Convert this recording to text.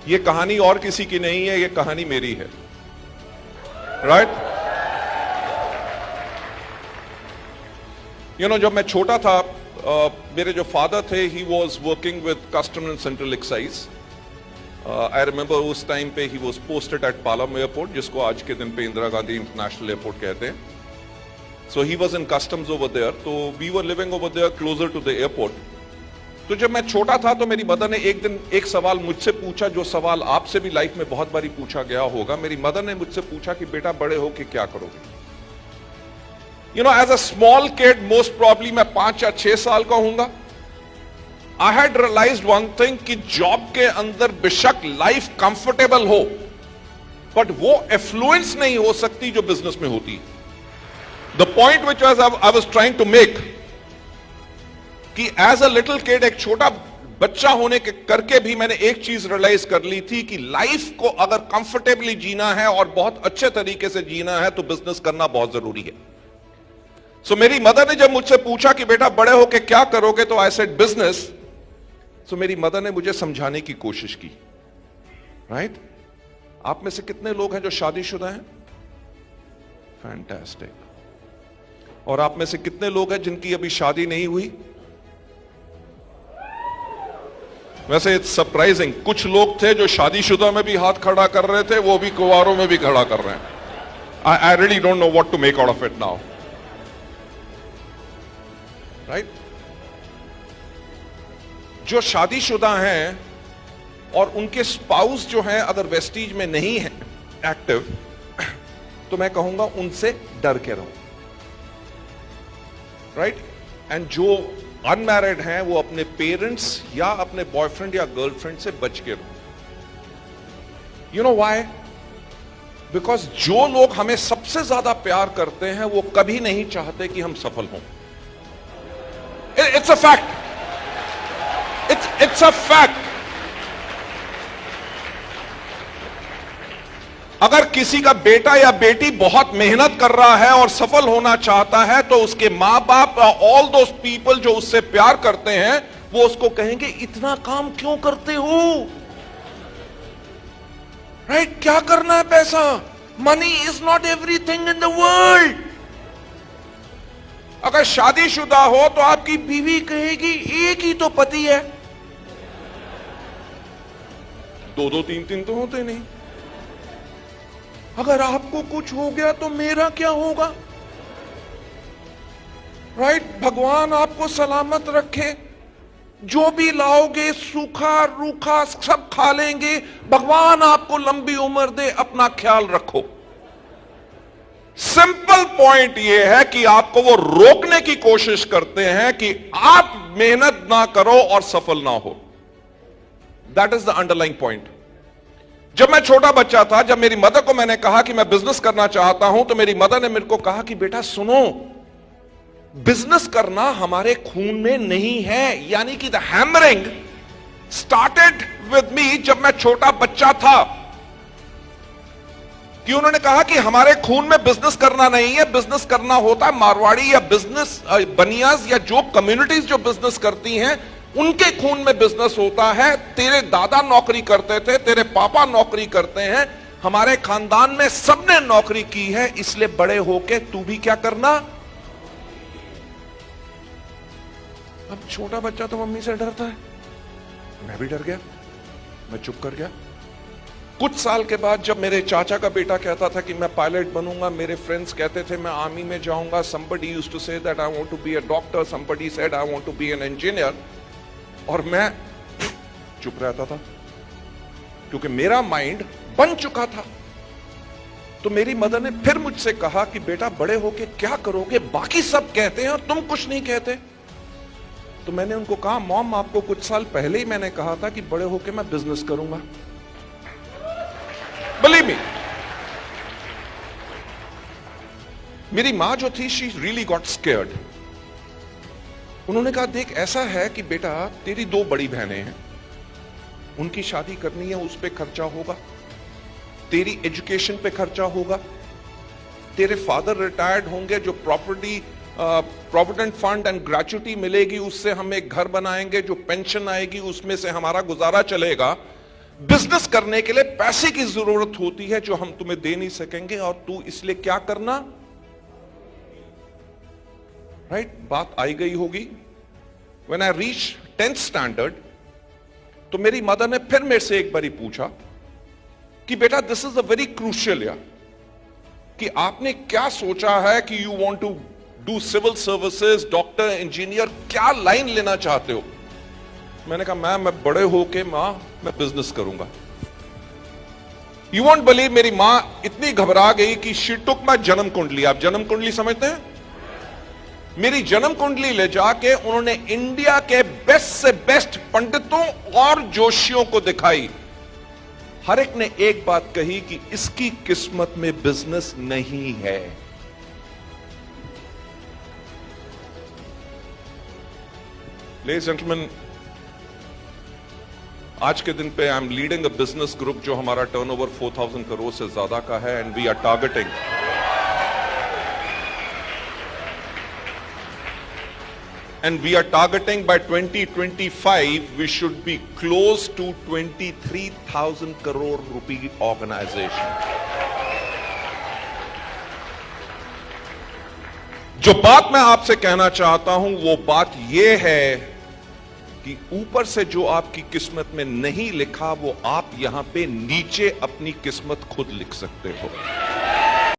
ये कहानी और किसी की नहीं है, ये कहानी मेरी है, राइट? जब मैं छोटा था, मेरे जो फादर थे, he was working with custom and central excise. I remember उस टाइम पे he was posted at Palam airport, जिसको आज के दिन पे इंदिरा गांधी इंटरनेशनल एयरपोर्ट कहते हैं। So he was in customs over there, तो we were living over there closer to the airport. तो जब मैं छोटा था तो मेरी मदर ने एक दिन एक सवाल मुझसे पूछा, जो सवाल आपसे भी लाइफ में बहुत बारी पूछा गया होगा। मेरी मदर ने मुझसे पूछा कि बेटा बड़े हो के क्या करोगे? As a small kid, most probably मैं 5 या 6 साल का होऊंगा। I had realised one thing कि जॉब के अंदर बेशक लाइफ कंफर्टेबल हो, बट वो एफ्लुएंस नहीं हो सकती जो बिजनेस में होती है। The point which I was trying to make कि एज अ लिटिल किड, एक छोटा बच्चा होने के करके भी मैंने एक चीज रियलाइज कर ली थी कि लाइफ को अगर कंफर्टेबली जीना है और बहुत अच्छे तरीके से जीना है तो बिजनेस करना बहुत जरूरी है। सो मेरी मदर ने जब मुझसे पूछा कि बेटा बड़े होके क्या करोगे, तो आई सेड बिजनेस। सो मेरी मदर ने मुझे समझाने की कोशिश की, राइट? आप में से कितने लोग हैं जो शादीशुदा हैं? फैंटास्टिक। और आप में से कितने लोग हैं जिनकी अभी शादी नहीं हुई? वैसे इट्स सरप्राइजिंग, कुछ लोग थे जो शादीशुदा में भी हाथ खड़ा कर रहे थे, वो भी कुंवारों में भी खड़ा कर रहे हैं। I really don't know what to make out of it now, right? जो शादीशुदा हैं और उनके स्पाउस जो हैं अगर वेस्टीज में नहीं है एक्टिव, तो मैं कहूंगा उनसे डर के रहो, राइट? एंड जो अनमैरिड हैं वो अपने पेरेंट्स या अपने बॉयफ्रेंड या गर्लफ्रेंड से बच के रहो। You know why? बिकॉज जो लोग हमें सबसे ज्यादा प्यार करते हैं वो कभी नहीं चाहते कि हम सफल हों। It's a fact, it's a fact. अगर किसी का बेटा या बेटी बहुत मेहनत कर रहा है और सफल होना चाहता है, तो उसके मां बाप, ऑल दोस पीपल जो उससे प्यार करते हैं, वो उसको कहेंगे इतना काम क्यों करते हो, राइट? क्या करना है पैसा? Money is not everything in the world. अगर शादीशुदा हो तो आपकी बीवी कहेगी एक ही तो पति है, 2-2 3-3 तो होते नहीं। अगर आपको कुछ हो गया तो मेरा क्या होगा, राइट? भगवान आपको सलामत रखे, जो भी लाओगे सूखा रूखा सब खा लेंगे, भगवान आपको लंबी उम्र दे, अपना ख्याल रखो। सिंपल पॉइंट यह है कि आपको वो रोकने की कोशिश करते हैं कि आप मेहनत ना करो और सफल ना हो। That is the underlying point. जब मैं छोटा बच्चा था, जब मेरी मदर को मैंने कहा कि मैं बिजनेस करना चाहता हूं, तो मेरी मदर ने मेरे को कहा कि बेटा सुनो, बिजनेस करना हमारे खून में नहीं है। यानी कि the hammering started with me जब मैं छोटा बच्चा था, कि उन्होंने कहा कि हमारे खून में बिजनेस करना नहीं है, बिजनेस करना होता है मारवाड़ी या बिजनेस बनियाज या जो कम्युनिटीज जो बिजनेस करती हैं उनके खून में बिजनेस होता है। तेरे दादा नौकरी करते थे, तेरे पापा नौकरी करते हैं, हमारे खानदान में सबने नौकरी की है, इसलिए बड़े होके तू भी क्या करना। अब छोटा बच्चा तो मम्मी से डरता है, मैं भी डर गया, मैं चुप कर गया। कुछ साल के बाद जब मेरे चाचा का बेटा कहता था कि मैं पायलट बनूंगा, मेरे फ्रेंड्स कहते थे मैं आर्मी में जाऊंगा, somebody used to say that I want to be a doctor, somebody said I want to be an engineer, और मैं चुप रहता था क्योंकि मेरा माइंड बन चुका था। तो मेरी मदर ने फिर मुझसे कहा कि बेटा बड़े होके क्या करोगे, बाकी सब कहते हैं और तुम कुछ नहीं कहते। तो मैंने उनको कहा मॉम, आपको कुछ साल पहले ही मैंने कहा था कि बड़े होके मैं बिजनेस करूंगा। Believe me, मेरी मां जो थी, शी रियली गॉट स्केयर्ड। उन्होंने कहा देख ऐसा है कि बेटा तेरी 2 बड़ी बहनें हैं, उनकी शादी करनी है, उस पे खर्चा होगा, तेरी एजुकेशन पे खर्चा होगा, तेरे फादर रिटायर्ड होंगे, जो property provident fund and gratuity मिलेगी उससे हम एक घर बनाएंगे, जो पेंशन आएगी उसमें से हमारा गुजारा चलेगा। बिजनेस करने के लिए पैसे की जरूरत होती है जो हम तुम्हें दे नहीं सकेंगे, और तू इसलिए क्या करना, राइट? बात आई गई होगी। When I reach 10th standard, तो मेरी मदर ने फिर मेरे से एक बारी पूछा कि बेटा this is a very crucial year, कि आपने क्या सोचा है कि you want to do civil services, doctor, engineer, क्या लाइन लेना चाहते हो? मैंने कहा मैं बड़े होके मां मैं बिजनेस करूंगा। यू वॉन्ट बिलीव, मेरी मां इतनी घबरा गई कि शी टुक माय जन्म कुंडली। आप जन्म कुंडली समझते हैं? मेरी जन्म कुंडली ले जाके उन्होंने इंडिया के बेस्ट से बेस्ट पंडितों और जोशियों को दिखाई। हर एक ने एक बात कही कि इसकी किस्मत में बिजनेस नहीं है। लेडीज एंड जेंटलमैन, आज के दिन पे I am leading a business group जो हमारा टर्नओवर 4,000 करोड़ से ज्यादा का है, and we are targeting by 2025 we should be close to 23,000 crore rupee organization. जो बात मैं आपसे कहना चाहता हूं वो बात यह है कि ऊपर से जो आपकी किस्मत में नहीं लिखा वो आप यहां पे नीचे अपनी किस्मत खुद लिख सकते हो।